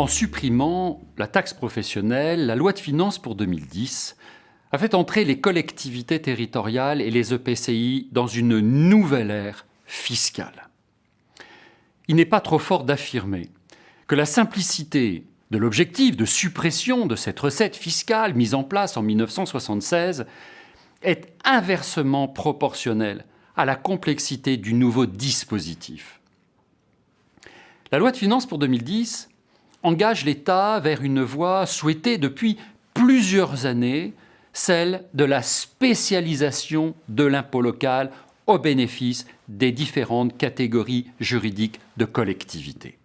En supprimant la taxe professionnelle, la loi de finances pour 2010 a fait entrer les collectivités territoriales et les EPCI dans une nouvelle ère fiscale. Il n'est pas trop fort d'affirmer que la simplicité de l'objectif de suppression de cette recette fiscale mise en place en 1976 est inversement proportionnelle à la complexité du nouveau dispositif. La loi de finances pour 2010 engage l'État vers une voie souhaitée depuis plusieurs années, celle de la spécialisation de l'impôt local au bénéfice des différentes catégories juridiques de collectivités.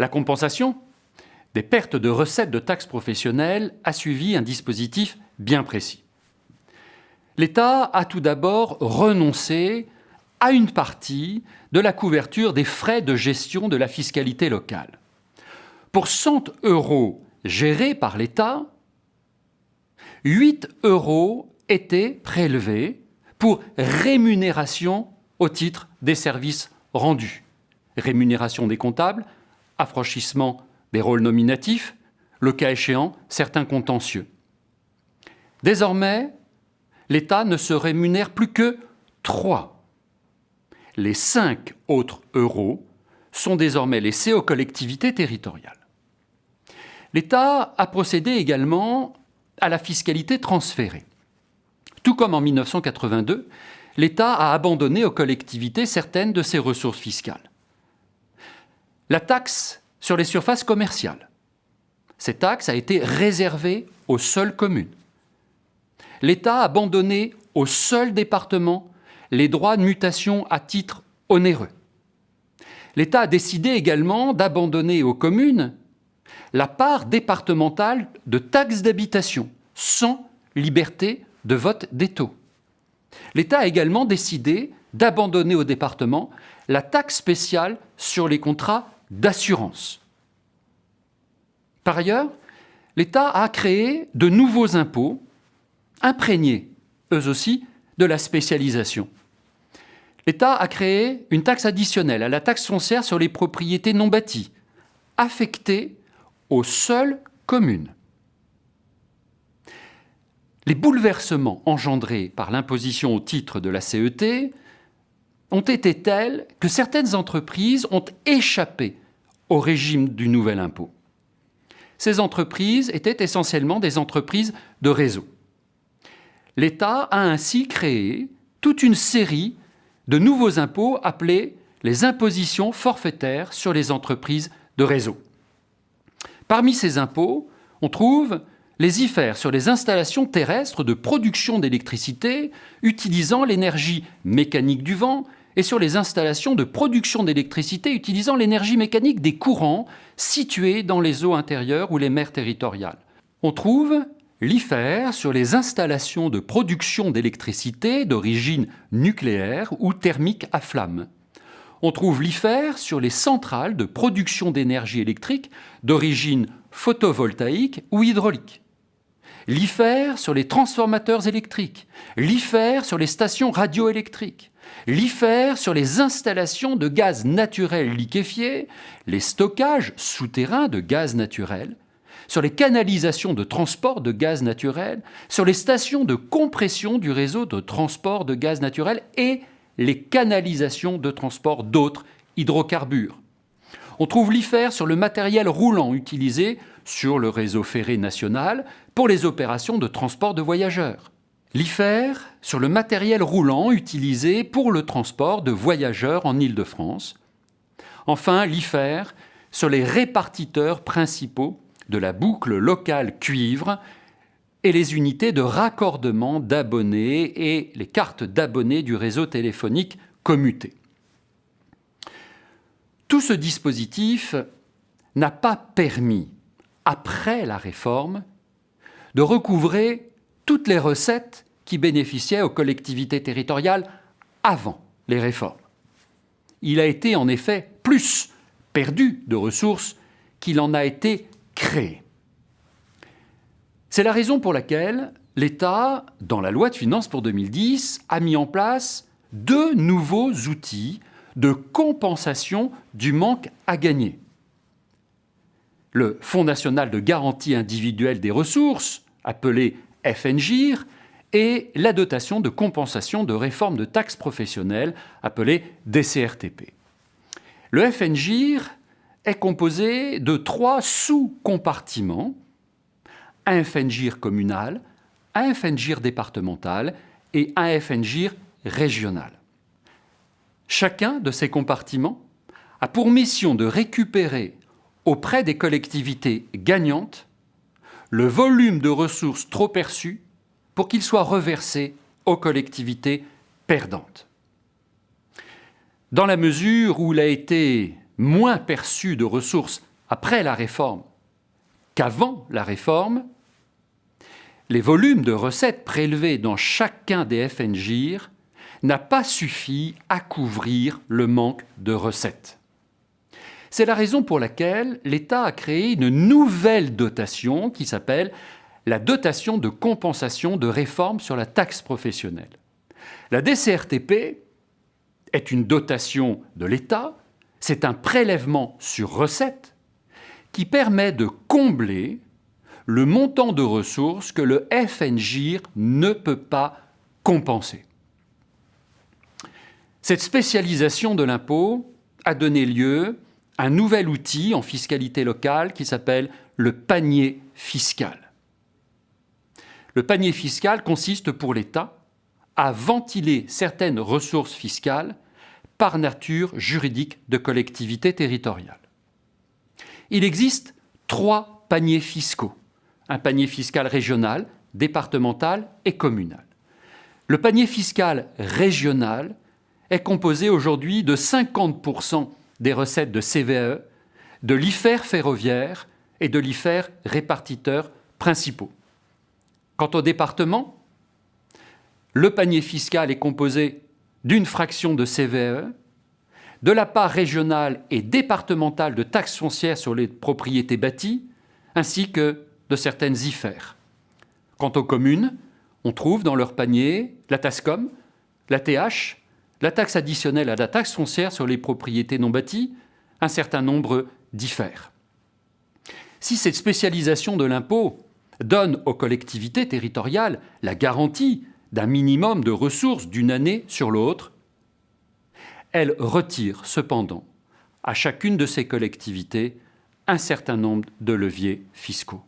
La compensation des pertes de recettes de taxes professionnelles a suivi un dispositif bien précis. L'État a tout d'abord renoncé à une partie de la couverture des frais de gestion de la fiscalité locale. Pour 100 € gérés par l'État, 8 € étaient prélevés pour rémunération au titre des services rendus. Rémunération des comptables, affranchissement des rôles nominatifs, le cas échéant, certains contentieux. Désormais, l'État ne se rémunère plus que 3. Les 5 autres euros sont désormais laissés aux collectivités territoriales. L'État a procédé également à la fiscalité transférée. Tout comme en 1982, l'État a abandonné aux collectivités certaines de ses ressources fiscales. La taxe sur les surfaces commerciales. Cette taxe a été réservée aux seules communes. L'État a abandonné aux seuls départements les droits de mutation à titre onéreux. L'État a décidé également d'abandonner aux communes la part départementale de taxes d'habitation, sans liberté de vote des taux. L'État a également décidé d'abandonner aux départements la taxe spéciale sur les contrats d'assurance. Par ailleurs, l'État a créé de nouveaux impôts, imprégnés, eux aussi, de la spécialisation. L'État a créé une taxe additionnelle à la taxe foncière sur les propriétés non bâties, affectée aux seules communes. Les bouleversements engendrés par l'imposition au titre de la CET ont été tels que certaines entreprises ont échappé au régime du nouvel impôt. Ces entreprises étaient essentiellement des entreprises de réseau. L'État a ainsi créé toute une série de nouveaux impôts appelés les impositions forfaitaires sur les entreprises de réseau. Parmi ces impôts, on trouve les IFER sur les installations terrestres de production d'électricité utilisant l'énergie mécanique du vent et sur les installations de production d'électricité utilisant l'énergie mécanique des courants situés dans les eaux intérieures ou les mers territoriales. On trouve l'IFER sur les installations de production d'électricité d'origine nucléaire ou thermique à flamme. On trouve l'IFER sur les centrales de production d'énergie électrique d'origine photovoltaïque ou hydraulique. L'IFER sur les transformateurs électriques, l'IFER sur les stations radioélectriques, l'IFER sur les installations de gaz naturel liquéfié, les stockages souterrains de gaz naturel, sur les canalisations de transport de gaz naturel, sur les stations de compression du réseau de transport de gaz naturel et les canalisations de transport d'autres hydrocarbures. On trouve l'IFER sur le matériel roulant utilisé sur le réseau ferré national pour les opérations de transport de voyageurs. L'IFER sur le matériel roulant utilisé pour le transport de voyageurs en Île-de-France. Enfin, l'IFER sur les répartiteurs principaux de la boucle locale cuivre et les unités de raccordement d'abonnés et les cartes d'abonnés du réseau téléphonique commuté. Tout ce dispositif n'a pas permis, après la réforme, de recouvrer toutes les recettes qui bénéficiaient aux collectivités territoriales avant les réformes. Il a été en effet plus perdu de ressources qu'il en a été créé. C'est la raison pour laquelle l'État, dans la loi de finances pour 2010, a mis en place 2 nouveaux outils de compensation du manque à gagner. le Fonds national de garantie individuelle des ressources, appelé FNGIR, et la dotation de compensation de réforme de taxes professionnelles, appelée DCRTP. Le FNGIR est composé de 3 sous-compartiments, un FNGIR communal, un FNGIR départemental et un FNGIR régional. Chacun de ces compartiments a pour mission de récupérer auprès des collectivités gagnantes le volume de ressources trop perçues pour qu'il soit reversé aux collectivités perdantes. Dans la mesure où il a été moins perçu de ressources après la réforme qu'avant la réforme, les volumes de recettes prélevés dans chacun des FNGIR n'a pas suffi à couvrir le manque de recettes. C'est la raison pour laquelle l'État a créé une nouvelle dotation qui s'appelle la dotation de compensation de réforme sur la taxe professionnelle. La DCRTP est une dotation de l'État, c'est un prélèvement sur recettes qui permet de combler le montant de ressources que le FNGIR ne peut pas compenser. Cette spécialisation de l'impôt a donné lieu à un nouvel outil en fiscalité locale qui s'appelle le panier fiscal. Le panier fiscal consiste pour l'État à ventiler certaines ressources fiscales par nature juridique de collectivité territoriale. Il existe 3 paniers fiscaux, un panier fiscal régional, départemental et communal. Le panier fiscal régional est composé aujourd'hui de 50% des recettes de CVAE, de l'IFER ferroviaire et de l'IFER répartiteurs principaux. Quant au département, le panier fiscal est composé d'une fraction de CVAE, de la part régionale et départementale de taxes foncières sur les propriétés bâties, ainsi que de certaines IFER. Quant aux communes, on trouve dans leur panier la TASCOM, la TH, la taxe additionnelle à la taxe foncière sur les propriétés non bâties, un certain nombre d'IFER. Si cette spécialisation de l'impôt donne aux collectivités territoriales la garantie d'un minimum de ressources d'une année sur l'autre, elle retire cependant à chacune de ces collectivités un certain nombre de leviers fiscaux.